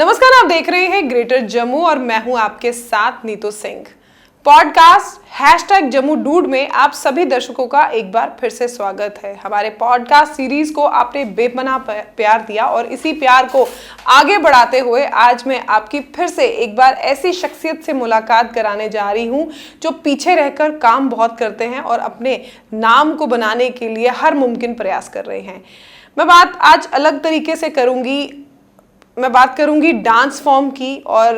नमस्कार, आप देख रहे हैं ग्रेटर जम्मू और मैं हूं आपके साथ नीतू सिंह। पॉडकास्ट #जम्मू डूड में आप सभी दर्शकों का एक बार फिर से स्वागत है। हमारे पॉडकास्ट सीरीज को आपने बेपनाह प्यार दिया और इसी प्यार को आगे बढ़ाते हुए आज मैं आपकी फिर से एक बार ऐसी शख्सियत से मुलाकात कराने जा रही हूं जो पीछे रहकर काम बहुत करते हैं और अपने नाम को बनाने के लिए हर मुमकिन प्रयास कर रहे हैं। मैं बात आज अलग तरीके से करूंगी। मैं बात करूंगी डांस फॉर्म की, और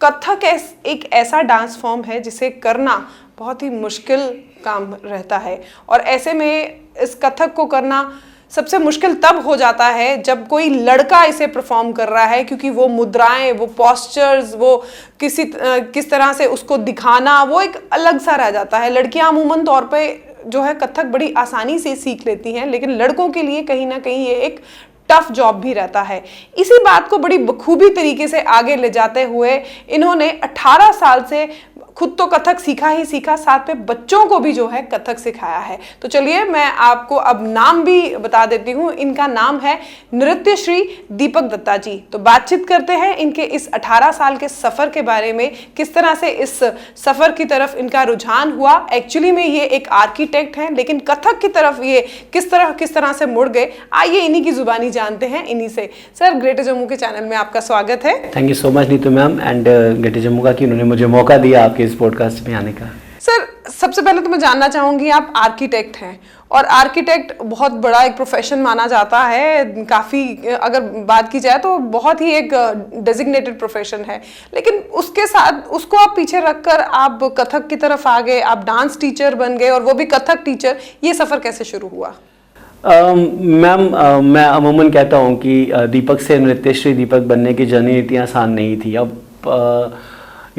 कथक एक ऐसा डांस फॉर्म है जिसे करना बहुत ही मुश्किल काम रहता है। और ऐसे में इस कथक को करना सबसे मुश्किल तब हो जाता है जब कोई लड़का इसे परफॉर्म कर रहा है, क्योंकि वो मुद्राएं, वो पोस्चर्स, वो किस तरह से उसको दिखाना, वो एक अलग सा रह जाता है। लड़कियां अमूमन तौर पे जो है कथक बड़ी आसानी से सीख लेती हैं, लेकिन लड़कों के लिए कहीं ना कहीं ये एक टफ जॉब भी रहता है। इसी बात को बड़ी बखूबी तरीके से आगे ले जाते हुए इन्होंने 18 साल से खुद तो कथक सीखा ही सीखा, साथ में बच्चों को भी जो है कथक सिखाया है। तो चलिए मैं आपको अब नाम भी बता देती हूँ। इनका नाम है नृत्यश्री दीपक दत्ता जी। तो बातचीत करते हैं इनके इस 18 साल के सफ़र के बारे में, किस तरह से इस सफ़र की तरफ इनका रुझान हुआ। एक्चुअली में ये एक आर्किटेक्ट हैं, लेकिन कथक की तरफ ये किस तरह से मुड़ गए। आइए इन्हीं की जुबानी जानते हैं इन्हीं से। सर, ग्रेटर जम्मू के चैनल में आपका स्वागत है। Thank you so much Neetu ma'am and greater Jammu का कि उन्होंने मुझे मौका दिया आपके इस पॉडकास्ट में आने का। सर, सबसे पहले तो मैं जानना चाहूंगी, आप आर्किटेक्ट हैं और आर्किटेक्ट बहुत बड़ा एक प्रोफेशन माना जाता है। काफ़ी अगर बात की जाए तो बहुत ही एक डेजिग्नेटेड प्रोफेशन है, लेकिन उसके साथ उसको आप पीछे रखकर आप कथक की तरफ आ गए, आप डांस टीचर बन गए और वो भी कथक टीचर। ये सफ़र कैसे शुरू हुआ? मैम मैं अमूमन कहता हूँ कि दीपक से नृत्यश्री दीपक बनने की जर्नी इतनी आसान नहीं थी। अब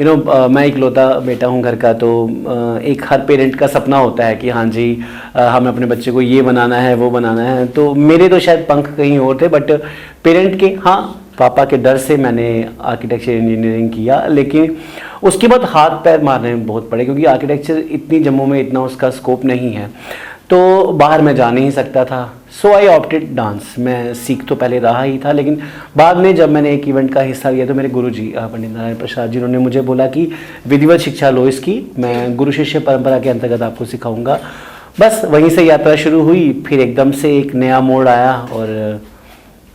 मैं इकलौता बेटा हूँ घर का, तो एक हर पेरेंट का सपना होता है कि हाँ जी हमें अपने बच्चे को ये बनाना है वो बनाना है। तो मेरे तो शायद पंख कहीं और थे, बट पेरेंट के पापा के डर से मैंने आर्किटेक्चर इंजीनियरिंग किया। लेकिन उसके बाद हाथ पैर मारने में बहुत पड़े, क्योंकि आर्किटेक्चर इतनी जम्मू में इतना उसका स्कोप नहीं है, तो बाहर मैं जा नहीं सकता था। सो आई ऑप्टेड डांस। मैं सीख तो पहले रहा ही था, लेकिन बाद में जब मैंने एक इवेंट का हिस्सा लिया तो मेरे गुरुजी पंडित नारायण प्रसाद जी, उन्होंने मुझे बोला कि विधिवत शिक्षा लो इसकी, मैं गुरु शिष्य परंपरा के अंतर्गत आपको सिखाऊंगा। बस वहीं से यात्रा शुरू हुई। फिर एकदम से एक नया मोड़ आया और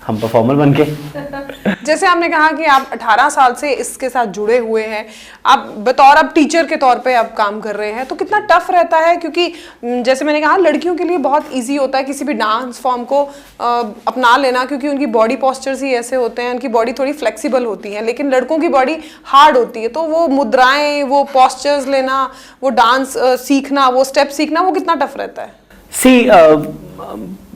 हम परफॉर्मर बन गए। जैसे आपने कहा कि आप 18 साल से इसके साथ जुड़े हुए हैं, आप बतौर अब टीचर के तौर पे आप काम कर रहे हैं, तो कितना टफ रहता है? क्योंकि जैसे मैंने कहा, लड़कियों के लिए बहुत इजी होता है किसी भी डांस फॉर्म को अपना लेना, क्योंकि उनकी बॉडी पोस्चर्स ही ऐसे होते हैं, उनकी बॉडी थोड़ी फ्लेक्सिबल होती है, लेकिन लड़कों की बॉडी हार्ड होती है। तो वो मुद्राएं, वो पोस्चर्स लेना, वो डांस सीखना, वो स्टेप सीखना, वो कितना टफ रहता है?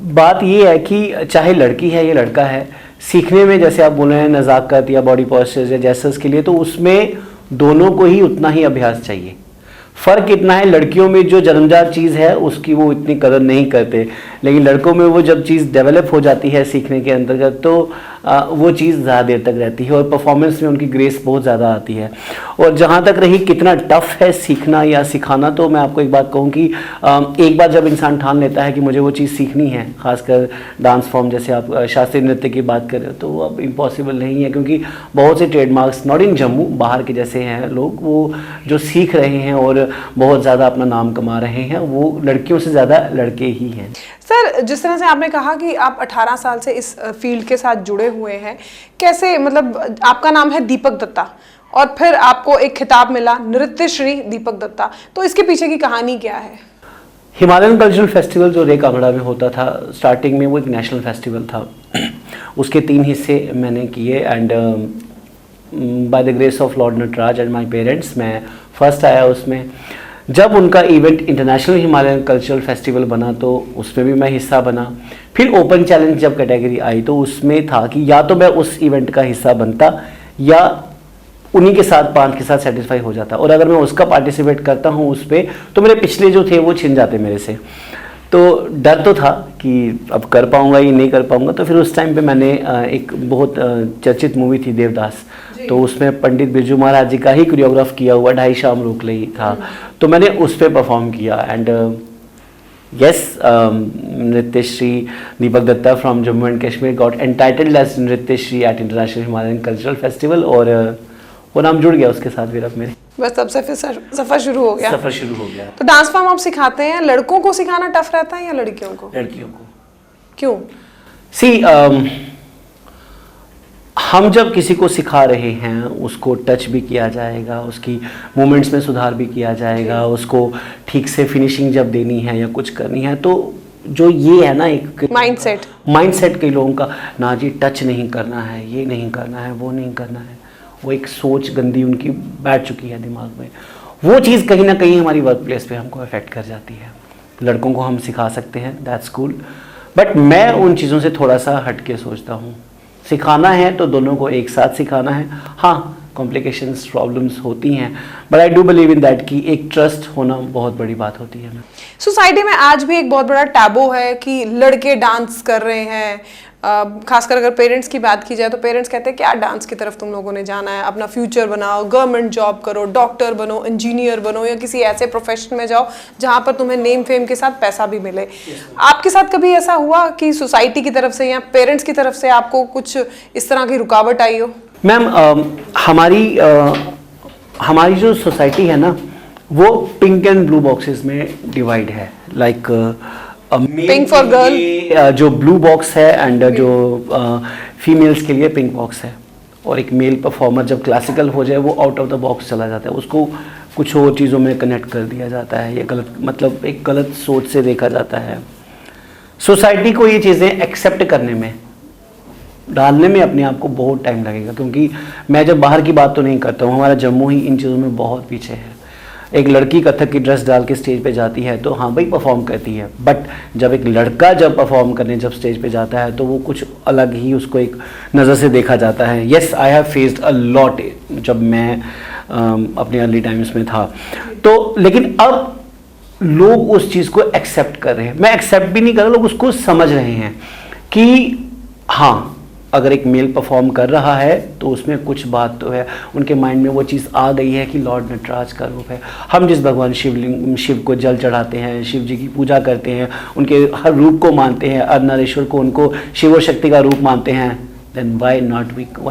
बात ये है कि चाहे लड़की है या लड़का है, सीखने में जैसे आप बोल रहे हैं नज़ाकत या बॉडी पोस्चर्स या जेस्चर्स के लिए, तो उसमें दोनों को ही उतना ही अभ्यास चाहिए। फ़र्क इतना है, लड़कियों में जो जन्मजात चीज़ है उसकी वो इतनी कदर नहीं करते, लेकिन लड़कों में वो जब चीज़ डेवलप हो जाती है सीखने के अंतर्गत, तो वो चीज़ ज़्यादा देर तक रहती है और परफॉर्मेंस में उनकी ग्रेस बहुत ज़्यादा आती है। और जहाँ तक रही कितना टफ़ है सीखना या सिखाना, तो मैं आपको एक बात कहूँ कि एक बार जब इंसान ठान लेता है कि मुझे वो चीज़ सीखनी है, खासकर डांस फॉर्म जैसे आप शास्त्रीय नृत्य की बात कर रहे हो, तो वो अब इम्पॉसिबल नहीं है, क्योंकि बहुत से ट्रेडमार्क्स नॉट इन जम्मू, बाहर के जैसे हैं लोग, वो जो सीख रहे हैं और बहुत ज़्यादा अपना नाम कमा रहे हैं, वो लड़कियों से ज़्यादा लड़के ही हैं। सर, जिस तरह से आपने कहा कि आप 18 साल से इस फील्ड के साथ जुड़े हुए हैं, कैसे, मतलब आपका नाम है दीपक दत्ता और फिर आपको एक खिताब मिला नृत्यश्री दीपक दत्ता, तो इसके पीछे की कहानी क्या है? हिमालयन कल्चरल फेस्टिवल जो रेक कांगड़ा में होता था, स्टार्टिंग में वो एक नेशनल फेस्टिवल था। उसके 3 हिस्से मैंने किए and by the grace of lord Nataraj and my parents मैं फर्स्ट आया उसमें। जब उनका event international Himalayan cultural festival बना तो उसमें भी मैं हिस्सा बना। फिर ओपन चैलेंज जब कैटेगरी आई तो उसमें था कि या तो मैं उस इवेंट का हिस्सा बनता या उन्हीं के साथ 5 के साथ सेटिस्फाई हो जाता, और अगर मैं उसका पार्टिसिपेट करता हूँ उस पर, तो मेरे पिछले जो थे वो छिन जाते मेरे से। तो डर तो था कि अब कर पाऊँगा या नहीं कर पाऊँगा। तो फिर उस टाइम पे मैंने एक बहुत चर्चित मूवी थी देवदास, तो उसमें पंडित बिरजू महाराज जी का ही कोरियोग्राफ किया हुआ ढाई शाम रोक लई था, तो मैंने उस पर परफॉर्म किया and Yes, Nrityashree Deepak Datta from Jammu and Kashmir got entitled as Nrityashree at International Himalayan Cultural Festival और वो नाम जुड़ गया उसके साथ फिर अब मेरे बस तब से फिर सफर शुरू हो गया। सफ़र शुरू हो गया। तो डांस फॉर्म आप सिखाते हैं, लड़कों को सिखाना टफ रहता है या लड़कियों को? लड़कियों को। क्यों? हम जब किसी को सिखा रहे हैं उसको टच भी किया जाएगा, उसकी मूवमेंट्स में सुधार भी किया जाएगा, उसको ठीक से फिनिशिंग जब देनी है या कुछ करनी है, तो जो ये है ना एक माइंडसेट कई लोगों का, ना जी टच नहीं करना है, ये नहीं करना है, वो नहीं करना है, वो एक सोच गंदी उनकी बैठ चुकी है दिमाग में। वो चीज़ कहीं ना कहीं हमारी वर्क प्लेस पे हमको अफेक्ट कर जाती है। लड़कों को हम सिखा सकते हैं, दैट्स कूल, बट मैं उन चीज़ों से थोड़ा सा हट के सोचता हूँ। सिखाना है तो दोनों को एक साथ सिखाना है। हाँ, कॉम्प्लिकेशंस प्रॉब्लम्स होती हैं, but I do believe in that कि एक ट्रस्ट होना बहुत बड़ी बात होती है। सोसाइटी में आज भी एक बहुत बड़ा टैबू है कि लड़के डांस कर रहे हैं, खासकर अगर पेरेंट्स की बात की जाए तो पेरेंट्स कहते हैं क्या डांस की तरफ तुम लोगों ने जाना है, अपना फ्यूचर बनाओ, गवर्नमेंट जॉब करो, डॉक्टर बनो, इंजीनियर बनो, या किसी ऐसे प्रोफेशन में जाओ जहाँ पर तुम्हें नेम फेम के साथ पैसा भी मिले। आपके साथ कभी ऐसा हुआ कि सोसाइटी की तरफ से या पेरेंट्स की तरफ से आपको कुछ इस तरह की रुकावट आई हो? मैम, हमारी जो सोसाइटी है ना वो पिंक एंड ब्लू बॉक्सेस में डिवाइड है। लाइक पिंक फॉर गर्ल जो ब्लू बॉक्स है, एंड जो फीमेल्स के लिए पिंक बॉक्स है। और एक मेल परफॉर्मर जब क्लासिकल हो जाए वो आउट ऑफ द बॉक्स चला जाता है, उसको कुछ और चीज़ों में कनेक्ट कर दिया जाता है। ये गलत, मतलब एक गलत सोच से देखा जाता है। सोसाइटी को ये चीज़ें एक्सेप्ट करने में, डालने में अपने आप को बहुत टाइम लगेगा, क्योंकि मैं जब बाहर की बात तो नहीं करता हूँ, हमारा जम्मू ही इन चीज़ों में बहुत पीछे है। एक लड़की कथक की ड्रेस डाल के स्टेज पे जाती है तो हाँ भाई परफॉर्म करती है, बट जब एक लड़का जब परफॉर्म करने जब स्टेज पे जाता है तो वो कुछ अलग ही उसको एक नज़र से देखा जाता है। Yes, I have faced a lot जब मैं अपने अर्ली टाइम्स में था। तो लेकिन अब लोग उस चीज़ को एक्सेप्ट कर रहे हैं। मैं एक्सेप्ट भी नहीं कर रहा, लोग उसको समझ रहे हैं कि हाँ, अगर एक मेल परफॉर्म कर रहा है तो उसमें कुछ बात तो है। उनके माइंड में वो चीज़ आ गई है कि लॉर्ड नटराज का रूप है। हम जिस भगवान शिव को जल चढ़ाते हैं, शिव जी की पूजा करते हैं, उनके हर रूप को मानते हैं, अर्धनारीश्वर को उनको शिव और शक्ति का रूप मानते हैं, then why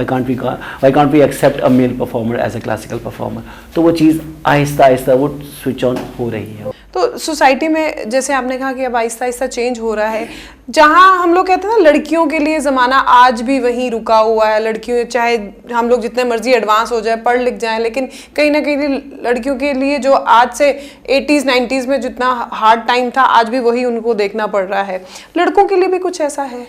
can't we accept a male performer as a classical performer? तो वो चीज़ आहिस्ता आहिस्ता वो स्विच ऑन हो रही है। तो सोसाइटी में जैसे आपने कहा कि अब आहिस्ता आहिस्ता चेंज हो रहा है, जहाँ हम लोग कहते हैं ना लड़कियों के लिए ज़माना आज भी वहीं रुका हुआ है। लड़कियों, चाहे हम लोग जितने मर्जी एडवांस हो जाए, पढ़ लिख जाएं, लेकिन कहीं ना कहीं लड़कियों के लिए जो आज से 80s 90s में जितना हार्ड टाइम था, आज भी वही उनको देखना पड़ रहा है। लड़कों के लिए भी कुछ ऐसा है?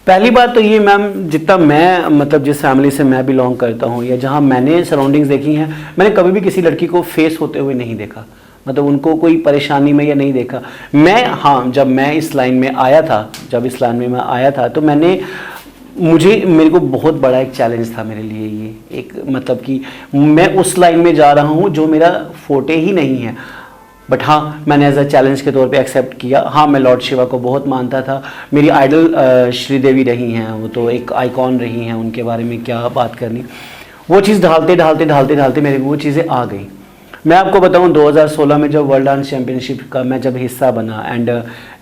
पहली बात तो ये मैम, जितना मैं मतलब जिस फैमिली से मैं बिलोंग करता हूँ या जहाँ मैंने सराउंडिंग्स देखी हैं, मैंने कभी भी किसी लड़की को फेस होते हुए नहीं देखा, मतलब उनको कोई परेशानी में या नहीं देखा। मैं, हाँ, जब मैं इस लाइन में आया था तो मेरे को बहुत बड़ा एक चैलेंज था मेरे लिए ये एक, मतलब कि मैं उस लाइन में जा रहा हूँ जो मेरा फोटे ही नहीं है, बट हाँ मैंने एज अ चैलेंज के तौर पे एक्सेप्ट किया। हाँ, मैं लॉर्ड शिवा को बहुत मानता था, मेरी आइडल श्रीदेवी रही हैं, वो तो एक आइकॉन रही हैं, उनके बारे में क्या बात करनी। वो चीज़ ढालते मेरे वो चीज़ें आ गई। मैं आपको बताऊं 2016 में जब वर्ल्ड डांस चैम्पियनशिप का मैं जब हिस्सा बना, एंड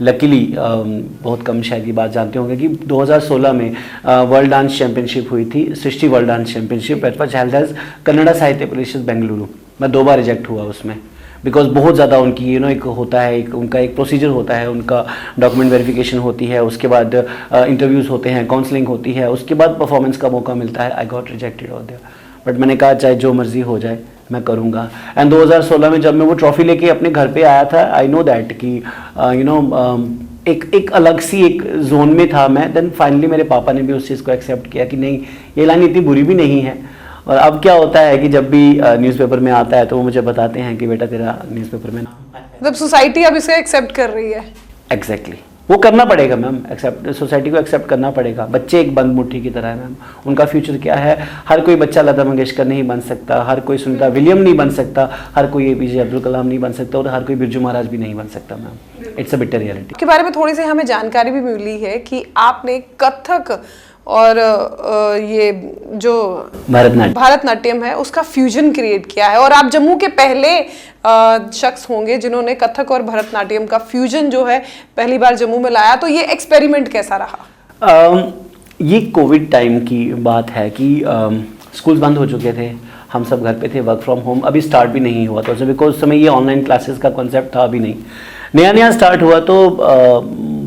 लकीली बहुत कम शायद ये बात जानते होंगे कि 2016 में वर्ल्ड डांस चैम्पियनशिप हुई थी, Srishti world dance championship at was held as Kannada Sahitya Parishad Bengaluru. मैं 2 बार रिजेक्ट हुआ उसमें, बिकॉज बहुत ज़्यादा उनकी एक होता है, उनका एक प्रोसीजर होता है, उनका डॉक्यूमेंट वेरिफिकेशन होती है, उसके बाद इंटरव्यूज़ होते हैं, काउंसलिंग होती है, उसके बाद परफॉर्मेंस का मौका मिलता है। I got rejected all there, but मैंने कहा चाहे जो मर्जी हो जाए मैं करूँगा। एंड 2016 में जब मैं वो ट्रॉफी लेके अपने घर पे आया था, आई नो दैट कि एक अलग सी एक जोन में था मैं। देन फाइनली मेरे पापा ने भी उस चीज़ को एक्सेप्ट किया कि नहीं, ये लाइन इतनी बुरी भी नहीं है। और अब क्या होता है कि जब भी न्यूज़पेपर में आता है तो वो मुझे बताते हैं कि बेटा तेरा न्यूज़पेपर में नाम है। मतलब सोसाइटी अब इसे एक्सेप्ट कर रही है। एग्जैक्टली, वो करना पड़ेगा मैम, एक्सेप्ट, सोसाइटी को एक्सेप्ट करना पड़ेगा। बच्चे एक बंद मुट्ठी की तरह है मैम, उनका फ्यूचर क्या है। हर कोई बच्चा लता मंगेशकर नहीं बन सकता, हर कोई सुनीता विलियम नहीं बन सकता, हर कोई APJ अब्दुल कलाम नहीं बन सकता, और हर कोई बिरजू महाराज भी नहीं बन सकता ma'am. It's a bitter reality. के बारे में थोड़ी सी हमें जानकारी भी मिली है कि आपने कथक और ये जो भारतनाट्यम है उसका फ्यूजन क्रिएट किया है, और आप जम्मू के पहले शख्स होंगे जिन्होंने कथक और भरतनाट्यम का फ्यूजन जो है पहली बार जम्मू में लाया। तो ये एक्सपेरिमेंट कैसा रहा? ये कोविड टाइम की बात है कि स्कूल बंद हो चुके थे, हम सब घर पे थे, वर्क फ्रॉम होम अभी स्टार्ट भी नहीं हुआ था बिकॉज उस समय ये ऑनलाइन क्लासेस का कॉन्सेप्ट था अभी नहीं, नया स्टार्ट हुआ। तो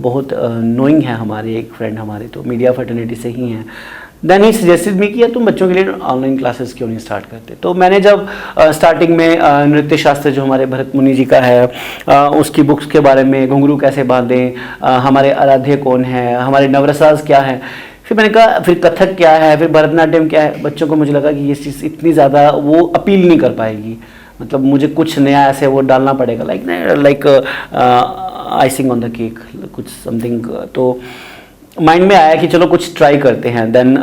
बहुत नोइंग है हमारे एक फ्रेंड हमारे तो मीडिया फर्टर्निटी से ही हैं, देन ही सजेस्टेड मी कि तुम बच्चों के लिए ऑनलाइन क्लासेस क्यों नहीं स्टार्ट करते। तो मैंने जब स्टार्टिंग में नृत्य शास्त्र जो हमारे भरत मुनि जी का है उसकी बुक्स के बारे में, घुंघरू कैसे बांधें, हमारे आराध्य कौन है, हमारे नवरसाज क्या है, फिर मैंने कहा फिर कथक क्या है, फिर भरतनाट्यम क्या है, बच्चों को मुझे लगा कि ये चीज़ इतनी ज़्यादा वो अपील नहीं कर पाएगी, मतलब मुझे कुछ नया ऐसे वो डालना पड़ेगा like icing on the cake, कुछ समथिंग। तो माइंड में आया कि चलो कुछ ट्राई करते हैं। देन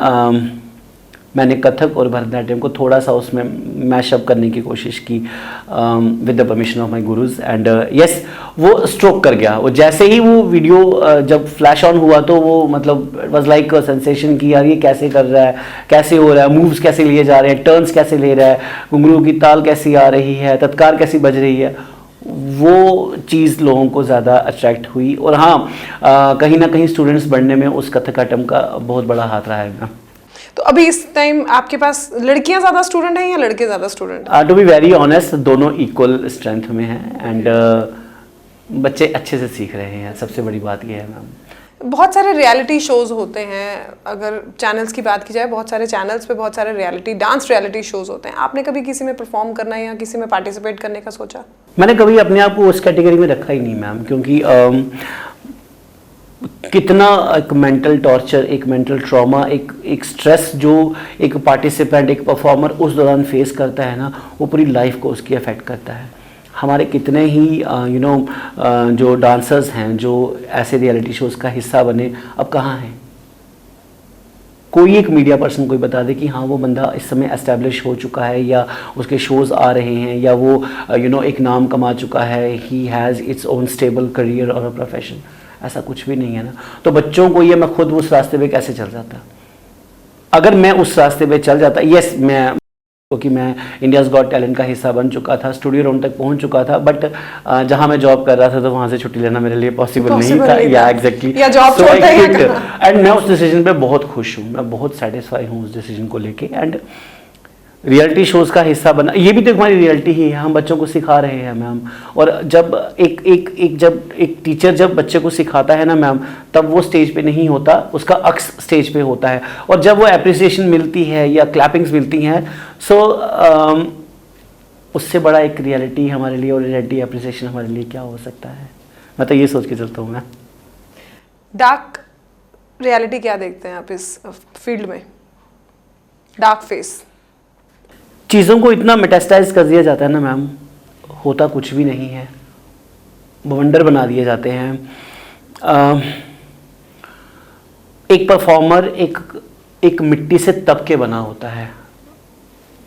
मैंने कथक और भरतनाट्यम को थोड़ा सा उसमें मैशअप करने की कोशिश की with the permission of my gurus and yes वो स्ट्रोक कर गया। वो जैसे ही वो वीडियो जब फ्लैश ऑन हुआ तो वो मतलब it was like a sensation कि यार ये कैसे कर रहा है, कैसे हो रहा है, मूव्स कैसे लिए जा रहे हैं, टर्न्स कैसे ले रहा है, घुंघरू की ताल कैसी आ रही है, तत्कार कैसी बज रही है, वो चीज़ लोगों को ज़्यादा अट्रैक्ट हुई। और हाँ कहीं ना कहीं स्टूडेंट्स बढ़ने में उस कथकटम का बहुत बड़ा हाथ रहा है। तो अभी इस टाइम आपके पास लड़कियां ज़्यादा स्टूडेंट हैं या लड़के ज़्यादा student? To be very honest दोनों इक्वल स्ट्रेंथ में हैं एंड बच्चे अच्छे से सीख रहे हैं, सबसे बड़ी बात ये है मैम। बहुत सारे रियलिटी शोज होते हैं, अगर चैनल्स की बात की जाए बहुत सारे चैनल्स पे बहुत सारे डांस रियलिटी शोज होते हैं, आपने कभी किसी में परफॉर्म करना या किसी में पार्टिसिपेट करने का सोचा? मैंने कभी अपने आप को उस कैटेगरी में रखा ही नहीं मैम, क्योंकि कितना एक मेंटल टॉर्चर, एक मेंटल ट्रॉमा, एक स्ट्रेस जो एक पार्टिसिपेंट, एक परफॉर्मर उस दौरान फेस करता है ना, वो पूरी लाइफ को उसकी अफेक्ट करता है। हमारे कितने ही जो डांसर्स हैं जो ऐसे रियलिटी शोज़ का हिस्सा बने, अब कहाँ हैं? कोई एक मीडिया पर्सन कोई बता दे कि हाँ वो बंदा इस समय एस्टेब्लिश हो चुका है या उसके शोज़ आ रहे हैं या वो एक नाम कमा चुका है, he has its own stable career और अ प्रोफेशन, ऐसा कुछ भी नहीं है ना। तो बच्चों को ये मैं खुद उस रास्ते पे कैसे चल जाता? अगर मैं उस रास्ते पे चल जाता, यस मैं क्योंकि मैं इंडियाज़ गॉट टैलेंट का हिस्सा बन चुका था, स्टूडियो राउंड तक पहुंच चुका था, बट जहां मैं जॉब कर रहा था तो वहां से छुट्टी लेना मेरे लिए पॉसिबल नहीं था। या एग्जैक्टली, एंड मैं उस डिसीजन पे बहुत खुश हूँ, मैं बहुत सेटिस्फाई हूँ उस डिसीजन को लेके। एंड रियलिटी शोज़ का हिस्सा बना, ये भी तो हमारी रियलिटी ही है, हम बच्चों को सिखा रहे हैं मैम। और जब एक टीचर जब बच्चे को सिखाता है ना मैम, तब वो स्टेज पे नहीं होता, उसका अक्स स्टेज पे होता है। और जब वो अप्रिसिएशन मिलती है या क्लैपिंग्स मिलती हैं, सो उससे बड़ा एक रियलिटी हमारे लिए और रियलिटी अप्रिसिएशन हमारे लिए क्या हो सकता है। मैं तो ये सोच के चलता हूँ मैं। डार्क रियलिटी क्या देखते हैं आप इस फील्ड में? डार्क फेस चीज़ों को इतना मेटास्टाइज कर दिया जाता है ना मैम, होता कुछ भी नहीं है, बवंडर बना दिए जाते हैं। एक परफॉर्मर एक मिट्टी से तब के बना होता है।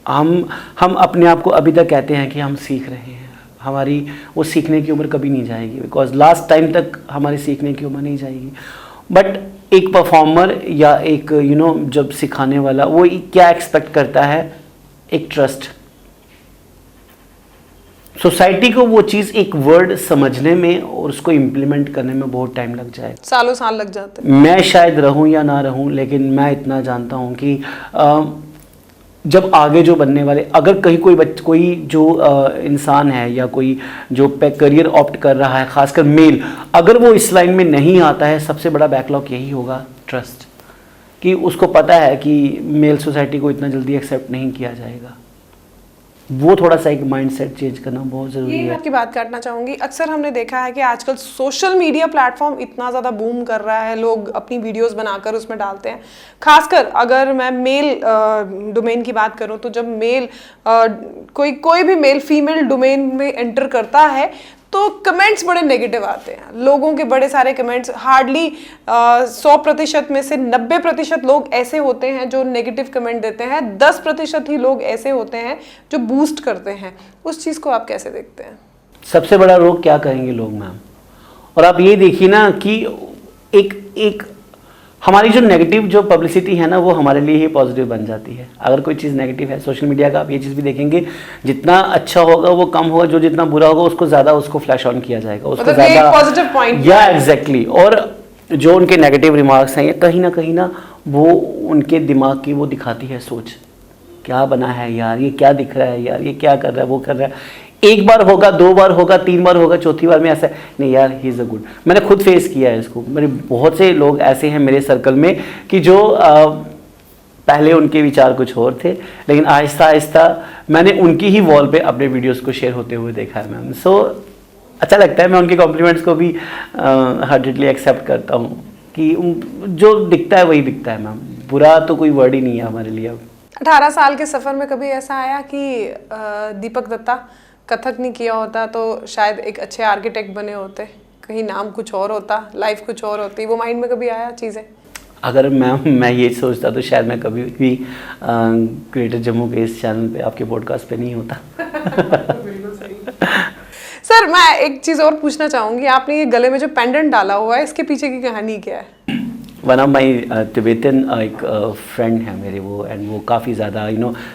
हम अपने आप को अभी तक कहते हैं कि हम सीख रहे हैं, हमारी वो सीखने की उम्र कभी नहीं जाएगी, बिकॉज लास्ट टाइम तक हमारी सीखने की उम्र नहीं जाएगी। बट एक परफॉर्मर या एक जब सिखाने वाला वो क्या एक्सपेक्ट करता है? एक ट्रस्ट। सोसाइटी को वो चीज़ एक वर्ड समझने में और उसको इम्प्लीमेंट करने में बहुत टाइम लग जाए, सालों साल लग जाते हैं। मैं शायद रहूं या ना रहूं, लेकिन मैं इतना जानता हूं कि जब आगे जो बनने वाले, अगर कहीं कोई जो इंसान है या कोई जो करियर ऑप्ट कर रहा है, खासकर मेल, अगर वो इस लाइन में नहीं आता है, सबसे बड़ा बैकलॉग यही होगा, ट्रस्ट। कि उसको पता है कि मेल सोसाइटी को इतना जल्दी एक्सेप्ट नहीं किया जाएगा। वो थोड़ा सा एक माइंडसेट चेंज करना बहुत ज़रूरी है। आपकी बात काटना चाहूँगी, अक्सर हमने देखा है कि आजकल सोशल मीडिया प्लेटफॉर्म इतना ज़्यादा बूम कर रहा है, लोग अपनी वीडियोस बनाकर उसमें डालते हैं। खासकर अगर मैं मेल डोमेन की बात करूँ तो जब मेल कोई भी मेल फीमेल डोमेन में एंटर करता है तो कमेंट्स बड़े नेगेटिव आते हैं, लोगों के बड़े सारे कमेंट्स। हार्डली 100% में से 90% लोग ऐसे होते हैं जो नेगेटिव कमेंट देते हैं, 10% ही लोग ऐसे होते हैं जो बूस्ट करते हैं। उस चीज़ को आप कैसे देखते हैं? सबसे बड़ा रोग क्या करेंगे लोग मैम? और आप ये देखिए ना कि एक हमारी जो नेगेटिव जो पब्लिसिटी है ना वो हमारे लिए ही पॉजिटिव बन जाती है। अगर कोई चीज़ नेगेटिव है सोशल मीडिया का, आप ये चीज़ भी देखेंगे, जितना अच्छा होगा वो कम होगा, जो जितना बुरा होगा उसको ज़्यादा उसको फ्लैश ऑन किया जाएगा, उसको ज़्यादा पॉजिटिव पॉइंट। या एग्जैक्टली। और जो उनके नेगेटिव रिमार्क्स हैं ये कहीं ना वो उनके दिमाग की वो दिखाती है सोच, क्या बना है यार, ये क्या दिख रहा है यार, ये क्या कर रहा है, वो कर रहा है। एक बार होगा, 2 बार होगा, 3 बार होगा, चौथी बार में ऐसा नहीं यार ही इज़ अ गुड। मैंने खुद फेस किया है इसको। मेरे बहुत से लोग ऐसे हैं मेरे सर्कल में कि जो पहले उनके विचार कुछ और थे, लेकिन आहिस्ता आहिस्ता मैंने उनकी ही वॉल पे अपने वीडियोस को शेयर होते हुए देखा है मैम। सो अच्छा लगता है, मैं उनके कॉम्प्लीमेंट्स को भी हार्टेडली एक्सेप्ट करता हूँ कि जो दिखता है वही दिखता है मैम, बुरा तो कोई वर्ड ही नहीं है हमारे लिए अब। 18 साल के सफर में कभी ऐसा आया कि दीपक दत्ता कथक नहीं किया होता तो शायद एक अच्छे आर्किटेक्ट बने होते, कहीं नाम कुछ और होता, लाइफ कुछ और होती, वो माइंड में कभी आया चीज़ें? अगर मैं ये सोचता तो शायद मैं कभी भी ग्रेटर जम्मू के इस चैनल पे, आपके पॉडकास्ट पे नहीं होता। बिल्कुल सही। सर मैं एक चीज़ और पूछना चाहूँगी, आपने ये गले में जो पेंडेंट डाला हुआ है इसके पीछे की कहानी क्या है? वन ऑफ माई तिब्बतन एक फ्रेंड है मेरे वो, एंड वो काफ़ी ज़्यादा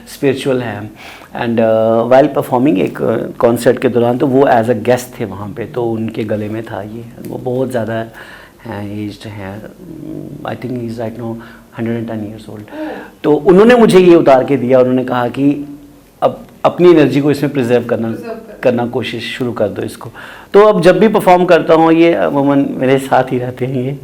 स्पिरिचुअल है, एंड वाइल परफॉर्मिंग एक कॉन्सर्ट के दौरान तो वो एज अ गेस्ट थे वहाँ पे, तो उनके गले में था ये। वो बहुत ज़्यादा हैं, एज्ड हैं, I think he is right no 110 years old. तो उन्होंने मुझे ये उतार के दिया, उन्होंने कहा कि अब अपनी एनर्जी को इसमें प्रिजर्व करना कोशिश शुरू कर दो इसको। तो अब जब भी परफॉर्म करता हूँ ये अमूमन मेरे साथ ही रहते हैं ये।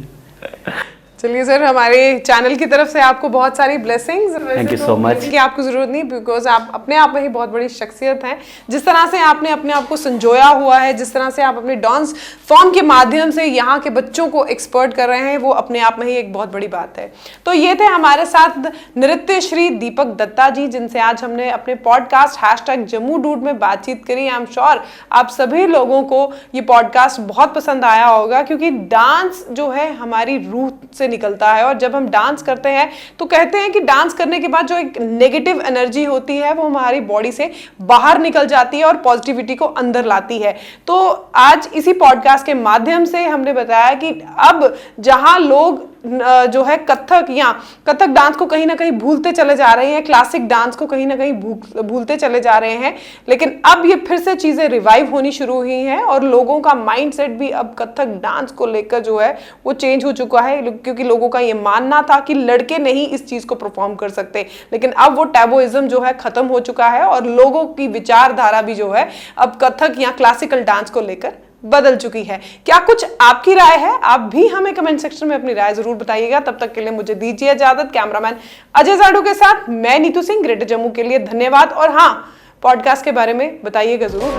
चलिए सर, हमारे चैनल की तरफ से आपको बहुत सारी blessings. Thank you so much. कि आपको ज़रूरत नहीं, बिकॉज आप अपने आप में ही बहुत बड़ी शख्सियत हैं। जिस तरह से आपने अपने आप को संजोया हुआ है, जिस तरह से आप अपने डांस फॉर्म के माध्यम से यहाँ के बच्चों को एक्सपर्ट कर रहे हैं, वो अपने आप में ही एक बहुत बड़ी बात है। तो ये थे हमारे साथ नृत्य श्री दीपक दत्ता जी, जिनसे आज हमने अपने पॉडकास्ट #जम्मू-डूड में बातचीत करी। आई एम श्योर आप सभी लोगों को ये पॉडकास्ट बहुत पसंद आया होगा, क्योंकि डांस जो है हमारी रूह से निकलता है, और जब हम डांस करते हैं तो कहते हैं कि डांस करने के बाद जो एक नेगेटिव एनर्जी होती है वो हमारी बॉडी से बाहर निकल जाती है और पॉजिटिविटी को अंदर लाती है। तो आज इसी पॉडकास्ट के माध्यम से हमने बताया कि अब जहां लोग जो है कथक डांस को कहीं ना कहीं भूलते चले जा रहे हैं, क्लासिक डांस को कहीं ना कहीं भूलते चले जा रहे हैं, लेकिन अब ये फिर से चीजें रिवाइव होनी शुरू हुई हैं और लोगों का माइंडसेट भी अब कथक डांस को लेकर जो है वो चेंज हो चुका है। क्योंकि लोगों का ये मानना था कि लड़के नहीं इस चीज को परफॉर्म कर सकते, लेकिन अब वो टैबोइज्म जो है खत्म हो चुका है और लोगों की विचारधारा भी जो है अब कथक या क्लासिकल डांस को लेकर बदल चुकी है। क्या कुछ आपकी राय है? आप भी हमें कमेंट सेक्शन में अपनी राय जरूर बताइएगा। तब तक के लिए मुझे दीजिए इजाजत। कैमरामैन अजय जाडू के साथ मैं नीतू सिंह, ग्रेटर जम्मू के लिए धन्यवाद। और हाँ, पॉडकास्ट के बारे में बताइएगा जरूर।